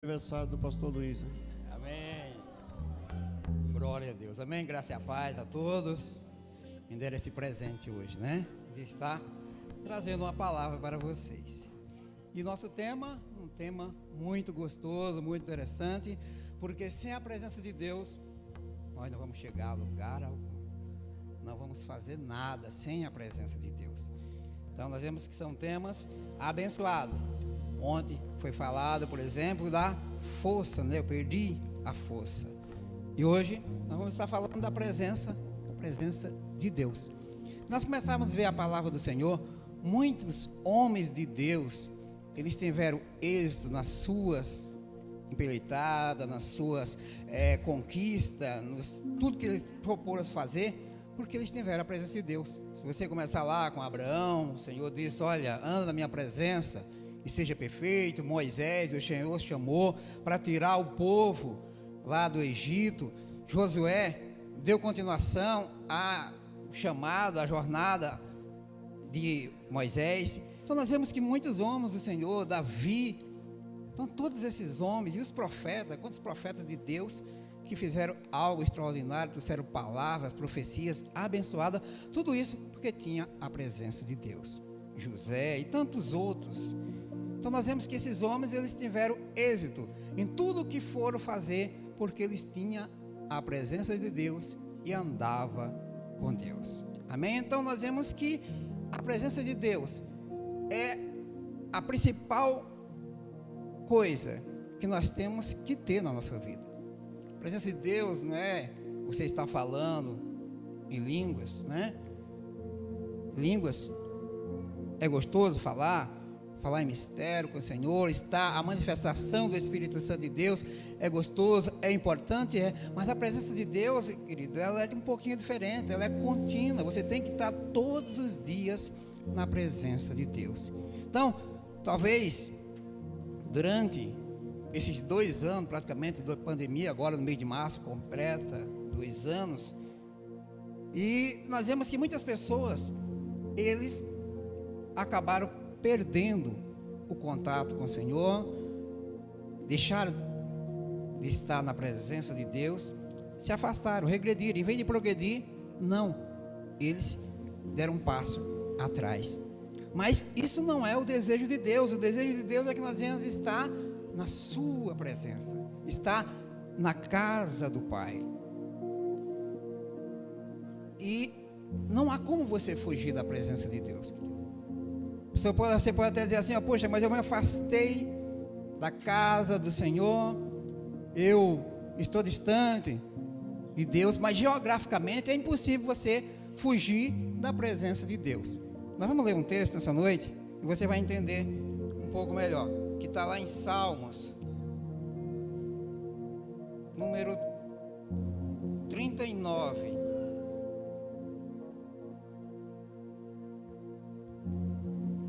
Aniversário do pastor Luiz. Amém. Glória a Deus. Amém. Graça e a paz a todos. Me deram esse presente hoje, né? De estar trazendo uma palavra para vocês. E nosso tema, um tema muito gostoso, muito interessante, porque sem a presença de Deus, nós não vamos chegar a lugar algum. Não vamos fazer nada sem a presença de Deus. Então nós vemos que são temas abençoados. Ontem foi falado, por exemplo, da força, né? Eu perdi a força. E hoje nós vamos estar falando da presença de Deus. Nós começamos a ver a palavra do Senhor. Muitos homens de Deus, eles tiveram êxito nas suas empreitadas, nas suas conquistas, tudo que eles proporam fazer, porque eles tiveram a presença de Deus. Se você começar lá com Abraão, o Senhor disse: olha, anda na minha presença e seja perfeito. Moisés, o Senhor chamou para tirar o povo lá do Egito. Josué deu continuação ao chamado, à jornada de Moisés. Então nós vemos que muitos homens do Senhor, Davi, então todos esses homens e os profetas, quantos profetas de Deus que fizeram algo extraordinário, trouxeram palavras, profecias abençoadas, tudo isso porque tinha a presença de Deus. José e tantos outros. Então nós vemos que esses homens, eles tiveram êxito em tudo o que foram fazer, porque eles tinham a presença de Deus e andavam com Deus. Amém? Então nós vemos que a presença de Deus é a principal coisa que nós temos que ter na nossa vida. A presença de Deus não é você estar falando em línguas, né? Línguas é gostoso falar em mistério com o Senhor, está a manifestação do Espírito Santo de Deus, é gostoso, é importante, mas a presença de Deus, querido, ela é um pouquinho diferente, ela é contínua. Você tem que estar todos os dias na presença de Deus. Então, talvez durante esses 2 anos, praticamente, da pandemia, agora no mês de março, completa 2 anos, e nós vemos que muitas pessoas, eles acabaram perdendo o contato com o Senhor, deixaram de estar na presença de Deus, se afastaram, regrediram. Em vez de progredir, não, eles deram um passo atrás. Mas isso não é o desejo de Deus. O desejo de Deus é que nós venhamos estar na sua presença, estar na casa do Pai. E não há como você fugir da presença de Deus. Você pode até dizer assim: poxa, mas eu me afastei da casa do Senhor, eu estou distante de Deus, mas geograficamente é impossível você fugir da presença de Deus. Nós vamos ler um texto essa noite e você vai entender um pouco melhor, que está lá em Salmos, número 39.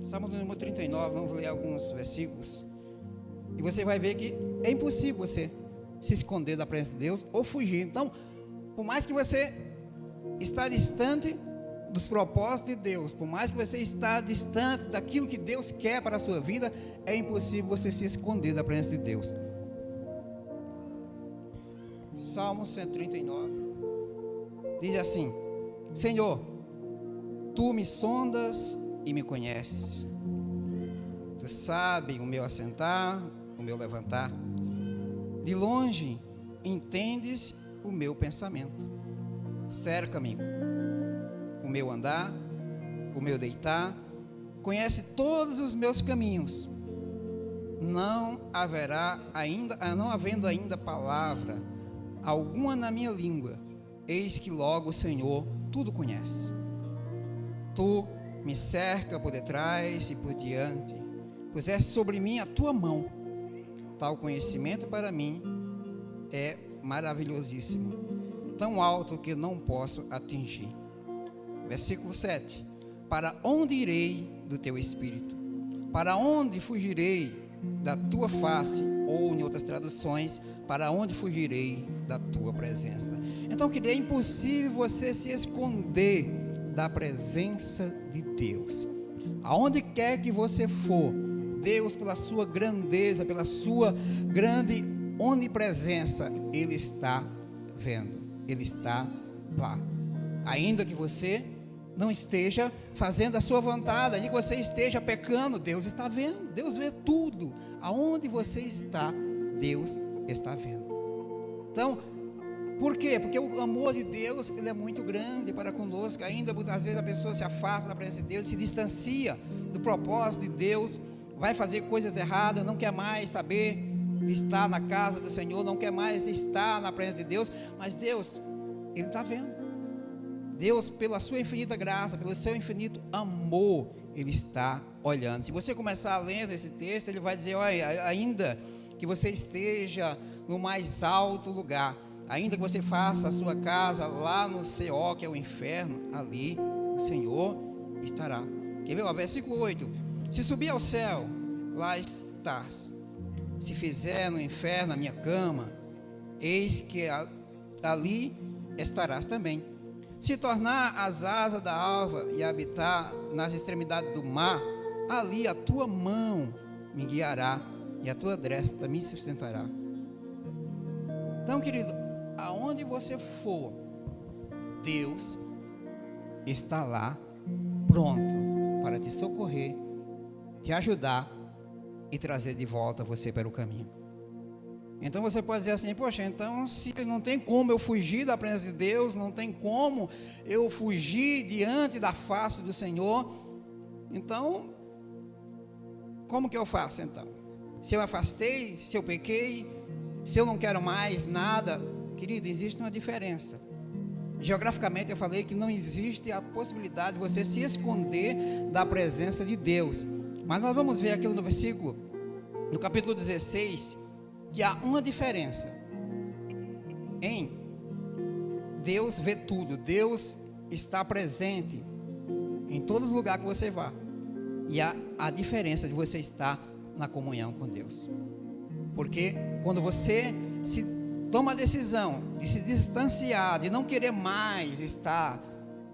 Salmo número 39, vamos ler alguns versículos. E você vai ver que é impossível você se esconder da presença de Deus ou fugir. Então, por mais que você está distante dos propósitos de Deus, por mais que você está distante daquilo que Deus quer para a sua vida, é impossível você se esconder da presença de Deus. Salmo 139 diz assim: Senhor, Tu me sondas e me conhece. Tu sabes o meu assentar, o meu levantar. De longe entendes o meu pensamento. Cerca-me o meu andar, o meu deitar. Conhece todos os meus caminhos. Não havendo ainda palavra alguma na minha língua, eis que logo o Senhor tudo conhece. Tu me cerca por detrás e por diante, puseste sobre mim a tua mão. Tal conhecimento para mim é maravilhosíssimo, tão alto que não posso atingir. Versículo 7: Para onde irei do teu espírito? Para onde fugirei da tua face? Ou, em outras traduções, para onde fugirei da tua presença? Então, que é impossível você se esconder da presença de Deus. Aonde quer que você for, Deus, pela sua grandeza, pela sua grande onipresença, Ele está vendo, Ele está lá. Ainda que você não esteja fazendo a sua vontade, ainda que você esteja pecando, Deus está vendo. Deus vê tudo. Aonde você está, Deus está vendo. Então, por quê? Porque o amor de Deus, ele é muito grande para conosco. Ainda muitas vezes a pessoa se afasta da presença de Deus, se distancia do propósito de Deus, vai fazer coisas erradas, não quer mais saber de estar na casa do Senhor, não quer mais estar na presença de Deus. Mas Deus, Ele está vendo. Deus, pela sua infinita graça, pelo seu infinito amor, Ele está olhando. Se você começar a ler esse texto, Ele vai dizer: olha, ainda que você esteja no mais alto lugar, ainda que você faça a sua casa lá no Seol, que é o inferno, ali o Senhor estará. Quer ver? Versículo 8: se subir ao céu, lá estás. Se fizer no inferno a minha cama, eis que ali estarás também. Se tornar as asas da alva e habitar nas extremidades do mar, ali a tua mão me guiará e a tua destra me sustentará. Então, querido, aonde você for, Deus está lá, pronto para te socorrer, te ajudar e trazer de volta você para o caminho. Então você pode dizer assim: poxa, então se não tem como eu fugir da presença de Deus, não tem como eu fugir diante da face do Senhor, então como que eu faço então? Se eu afastei, se eu pequei, se eu não quero mais nada, querido, existe uma diferença. Geograficamente eu falei que não existe a possibilidade de você se esconder da presença de Deus, mas nós vamos ver aquilo no versículo, no capítulo 16, que há uma diferença em Deus vê tudo, Deus está presente em todos os lugares que você vá, e há a diferença de você estar na comunhão com Deus, porque quando você se toma a decisão de se distanciar, de não querer mais estar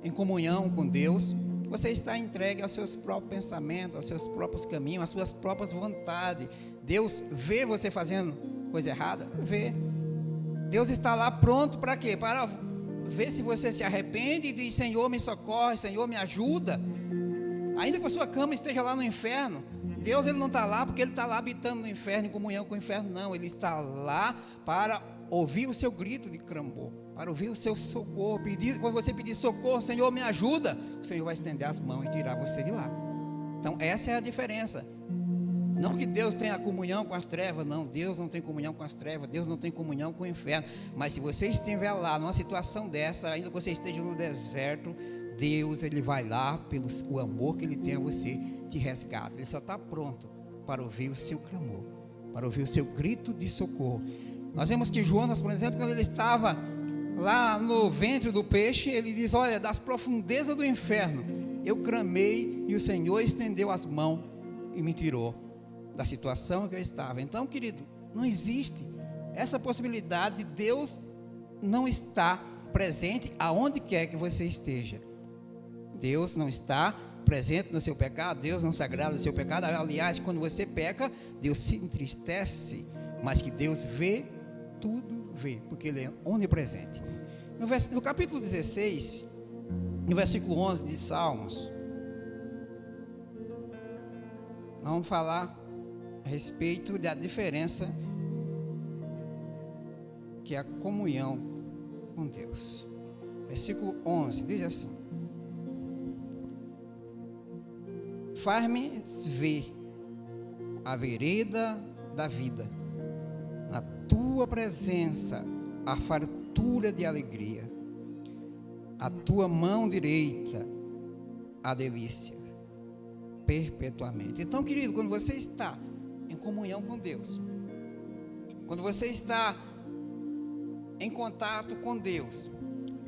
em comunhão com Deus, você está entregue aos seus próprios pensamentos, aos seus próprios caminhos, às suas próprias vontades. Deus vê você fazendo coisa errada? Vê. Deus está lá pronto para quê? Para ver se você se arrepende e diz: Senhor, me socorre, Senhor, me ajuda. Ainda que a sua cama esteja lá no inferno, Deus, Ele não está lá porque Ele está lá habitando no inferno, em comunhão com o inferno, não. Ele está lá para ouvir o seu grito de clamor, para ouvir o seu socorro. Quando você pedir socorro: Senhor, me ajuda, o Senhor vai estender as mãos e tirar você de lá. Então essa é a diferença. Não que Deus tenha comunhão com as trevas, não. Deus não tem comunhão com as trevas, Deus não tem comunhão com o inferno. Mas se você estiver lá numa situação dessa, ainda que você esteja no deserto, Deus, Ele vai lá pelo o amor que Ele tem a você, te resgata. Ele só está pronto para ouvir o seu clamor, para ouvir o seu grito de socorro. Nós vemos que Jonas, por exemplo, quando ele estava lá no ventre do peixe, ele diz: olha, das profundezas do inferno eu clamei e o Senhor estendeu as mãos e me tirou da situação que eu estava. Então, querido, não existe essa possibilidade de Deus não estar presente aonde quer que você esteja. Deus não está presente no seu pecado, Deus não se agrada do seu pecado. Aliás, quando você peca, Deus se entristece, mas que Deus vê, tudo vê, porque Ele é onipresente. No capítulo 16, no versículo 11 de Salmos, nós vamos falar a respeito da diferença que é a comunhão com Deus. Versículo 11 diz assim: faz-me ver a vereda da vida, na tua presença a fartura de alegria, a tua mão direita a delícia perpetuamente. Então, querido, quando você está em comunhão com Deus, quando você está em contato com Deus,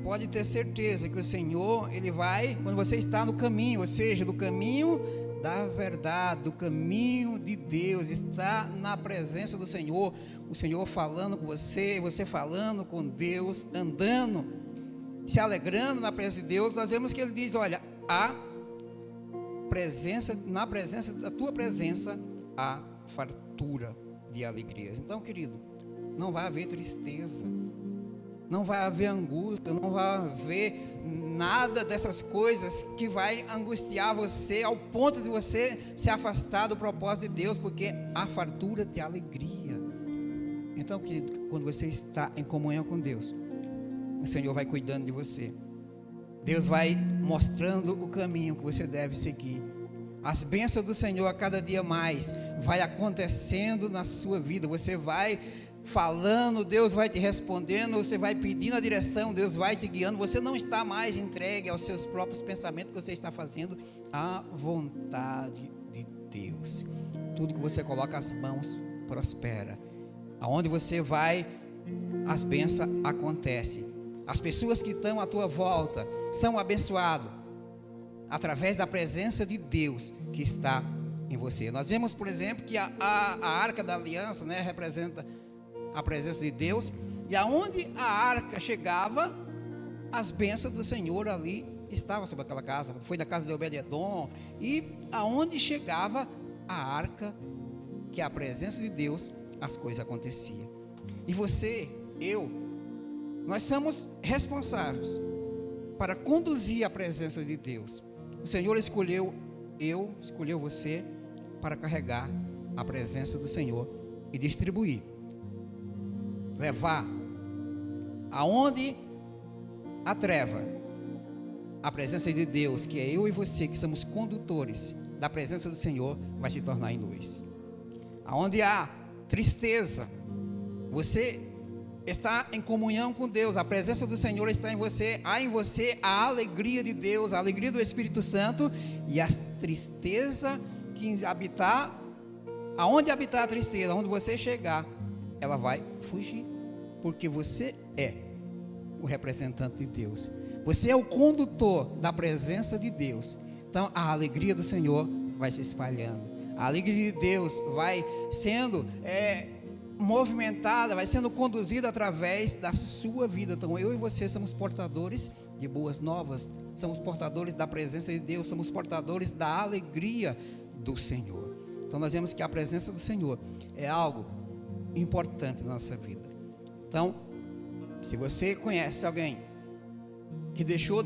pode ter certeza que o Senhor, Ele vai, quando você está no caminho, ou seja, do caminho da verdade, do caminho de Deus, está na presença do Senhor, o Senhor falando com você, você falando com Deus, andando, se alegrando na presença de Deus. Nós vemos que Ele diz: olha, na presença da tua presença a fartura de alegrias. Então, querido, não vai haver tristeza, não vai haver angústia, não vai haver nada dessas coisas que vai angustiar você ao ponto de você se afastar do propósito de Deus, porque há fartura de alegria. Então, querido, quando você está em comunhão com Deus, o Senhor vai cuidando de você, Deus vai mostrando o caminho que você deve seguir. As bênçãos do Senhor a cada dia mais vai acontecendo na sua vida. Você vai falando, Deus vai te respondendo, você vai pedindo a direção, Deus vai te guiando. Você não está mais entregue aos seus próprios pensamentos, você está fazendo a vontade de Deus. Tudo que você coloca as mãos prospera. Aonde você vai, as bênçãos acontecem. As pessoas que estão à tua volta são abençoadas através da presença de Deus que está em você. Nós vemos, por exemplo, que a arca da aliança, né, representa a presença de Deus, e aonde a arca chegava, as bênçãos do Senhor ali estavam sobre aquela casa. Foi da casa de Obed-edom, e aonde chegava a arca, que é a presença de Deus, as coisas aconteciam. E você, eu, nós somos responsáveis para conduzir a presença de Deus. O Senhor escolheu você para carregar a presença do Senhor e distribuir, levar aonde a treva, a presença de Deus, que é eu e você, que somos condutores da presença do Senhor, vai se tornar em luz. Aonde há tristeza, você está em comunhão com Deus, a presença do Senhor está em você, há em você a alegria de Deus, a alegria do Espírito Santo, e a tristeza que habitar, aonde habitar a tristeza, onde você chegar, ela vai fugir, porque você é o representante de Deus, você é o condutor da presença de Deus. Então a alegria do Senhor vai se espalhando, a alegria de Deus vai sendo movimentada, vai sendo conduzida através da sua vida. Então eu e você somos portadores de boas novas, somos portadores da presença de Deus, somos portadores da alegria do Senhor. Então nós vemos que a presença do Senhor é algo importante na nossa vida. Então, se você conhece alguém que deixou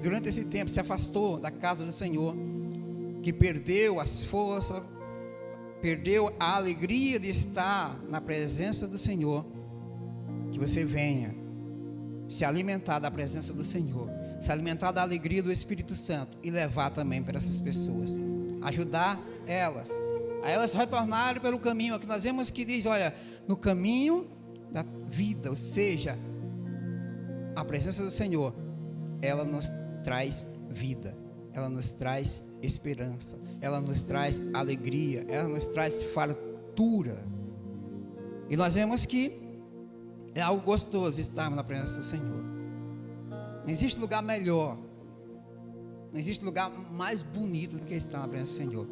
durante esse tempo, se afastou da casa do Senhor, que perdeu as forças, perdeu a alegria de estar na presença do Senhor, que você venha se alimentar da presença do Senhor, se alimentar da alegria do Espírito Santo e levar também para essas pessoas, ajudar elas, a elas retornarem pelo caminho. Aqui nós vemos que diz, olha, no caminho da vida, ou seja, a presença do Senhor, ela nos traz vida, ela nos traz esperança, ela nos traz alegria, ela nos traz fartura. E nós vemos que é algo gostoso estarmos na presença do Senhor. Não existe lugar melhor, não existe lugar mais bonito do que estar na presença do Senhor.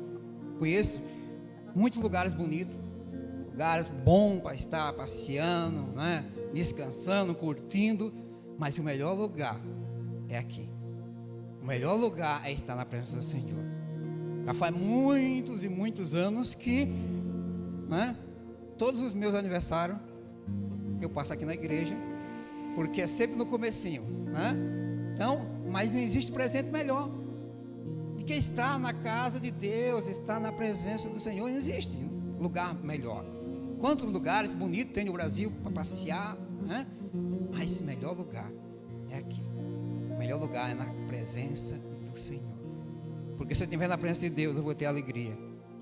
Conheço muitos lugares bonitos, lugares bons para estar passeando, né? Descansando, curtindo, mas o melhor lugar é aqui. O melhor lugar é estar na presença do Senhor. Já faz muitos e muitos anos que, né, todos os meus aniversários eu passo aqui na igreja, porque é sempre no comecinho, né? Então, mas não existe presente melhor do que estar na casa de Deus, estar na presença do Senhor. Não existe lugar melhor. Quantos lugares bonitos tem no Brasil para passear, né? Mas o melhor lugar é aqui. O melhor lugar é na presença do Senhor. Porque se eu estiver na presença de Deus, eu vou ter alegria.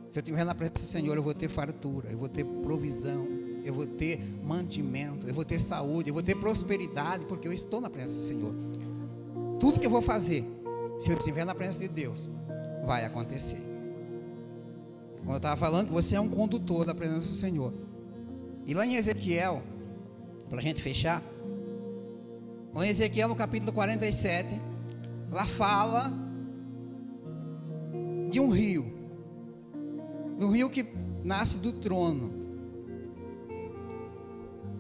Se eu estiver na presença do Senhor, eu vou ter fartura, eu vou ter provisão, eu vou ter mantimento, eu vou ter saúde, eu vou ter prosperidade, porque eu estou na presença do Senhor. Tudo que eu vou fazer, se eu estiver na presença de Deus, vai acontecer. Como eu estava falando, você é um condutor da presença do Senhor. E lá em Ezequiel, para a gente fechar, em Ezequiel no capítulo 47, lá fala de um rio que nasce do trono.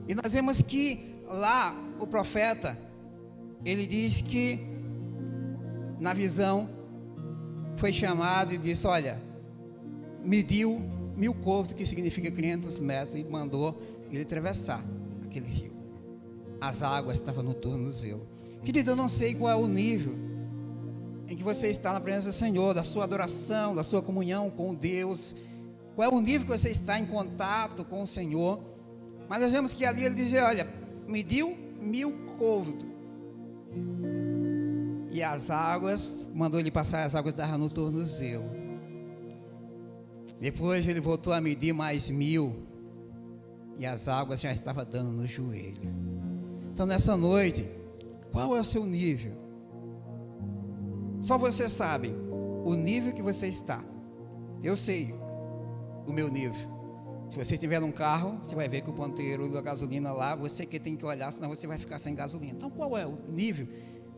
E nós vemos que lá o profeta, ele diz que na visão foi chamado e disse, olha, mediu 1000 côvados, que significa 500 metros, e mandou ele atravessar aquele rio. As águas estavam no tornozelo. Querido, eu não sei qual é o nível em que você está na presença do Senhor, da sua adoração, da sua comunhão com Deus. Qual é o nível que você está em contato com o Senhor? Mas nós vemos que ali ele dizia: olha, mediu 1000 côvados. E as águas, mandou ele passar, as águas davam no tornozelo. Depois ele voltou a medir mais 1000. E as águas já estavam dando no joelho. Então nessa noite, qual é o seu nível? Só você sabe o nível que você está. Eu sei o meu nível. Se você estiver num carro, você vai ver que o ponteiro da gasolina lá, você que tem que olhar, senão você vai ficar sem gasolina. Então qual é o nível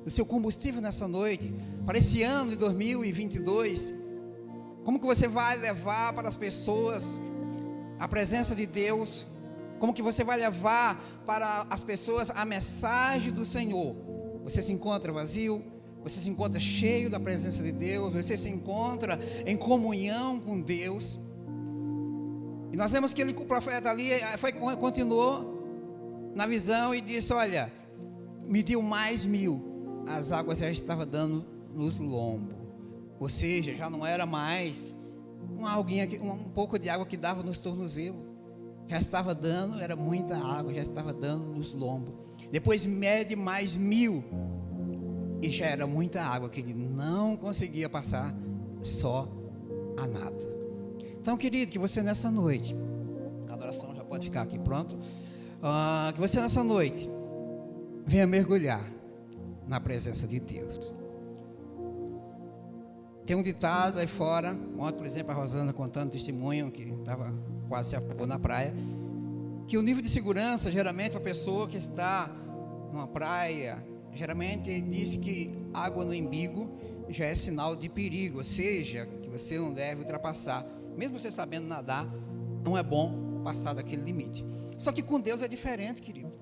do seu combustível nessa noite? Para esse ano de 2022, como que você vai levar para as pessoas a presença de Deus? Como que você vai levar para as pessoas a mensagem do Senhor? Você se encontra vazio? Você se encontra cheio da presença de Deus? Você se encontra em comunhão com Deus? E nós vemos que o profeta ali continuou na visão e disse: olha, mediu mais 1000. As águas já estavam dando nos lombos. Ou seja, já não era mais um pouco de água que dava nos tornozelos. Já estava dando, era muita água, já estava dando nos lombos. Depois mede mais 1000. E já era muita água que ele não conseguia passar só a nada. Então, querido, que você nessa noite, a adoração já pode ficar aqui pronto, que você nessa noite venha mergulhar na presença de Deus. Tem um ditado aí fora, ontem, por exemplo, a Rosana contando testemunho, que estava quase se afogou na praia, que o nível de segurança, geralmente, para a pessoa que está numa praia, geralmente diz que água no umbigo já é sinal de perigo, ou seja, que você não deve ultrapassar. Mesmo você sabendo nadar, não é bom passar daquele limite. Só que com Deus é diferente, querido.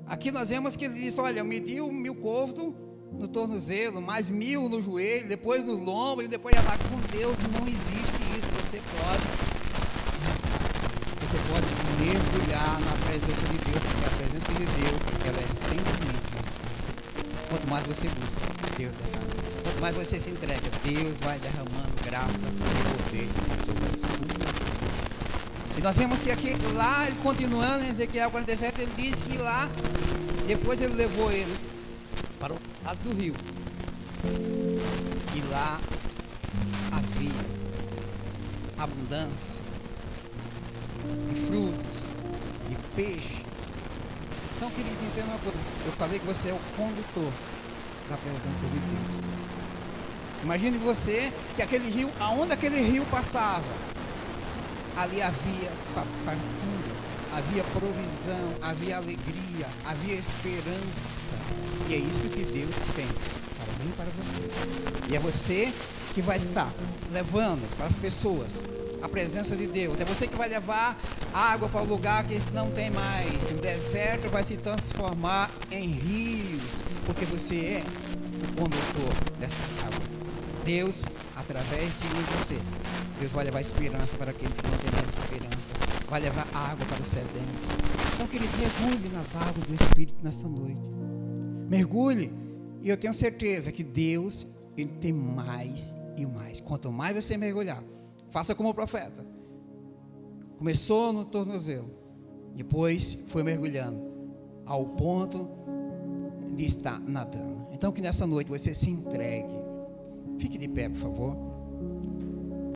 Aqui nós vemos que ele disse: olha, mediu 1000 côvados no tornozelo, mais 1000 no joelho, depois no lombo, e depois já lá. Com Deus não existe isso. Você pode mergulhar na presença de Deus, porque a presença de Deus, ela é sem limite na sua vida. Quanto mais você busca, Deus derrama. Quanto mais você se entrega, Deus vai derramando graça e poder sobre a sua vida. E nós vemos que aqui, lá, ele continuando em Ezequiel 47, ele diz que lá, depois ele levou ele para o lado do rio. E lá havia abundância de frutos, de peixes. Então, querido, entenda uma coisa. Eu falei que você é o condutor da presença de Deus. Imagine você que aquele rio, aonde aquele rio passava, ali havia fartura, havia provisão, havia alegria, havia esperança. E é isso que Deus tem para mim e para você. E é você que vai estar levando para as pessoas a presença de Deus. É você que vai levar água para o lugar que não tem mais. O deserto vai se transformar em rios, porque você é o condutor dessa água. Deus, através de você, Deus vai levar esperança para aqueles que não têm mais esperança. Vai levar água para o sedento. Então, querido, mergulhe nas águas do Espírito nessa noite. Mergulhe. E eu tenho certeza que Deus, Ele tem mais e mais. Quanto mais você mergulhar, faça como o profeta. Começou no tornozelo, depois foi mergulhando, ao ponto de estar nadando. Então que nessa noite você se entregue. Fique de pé, por favor.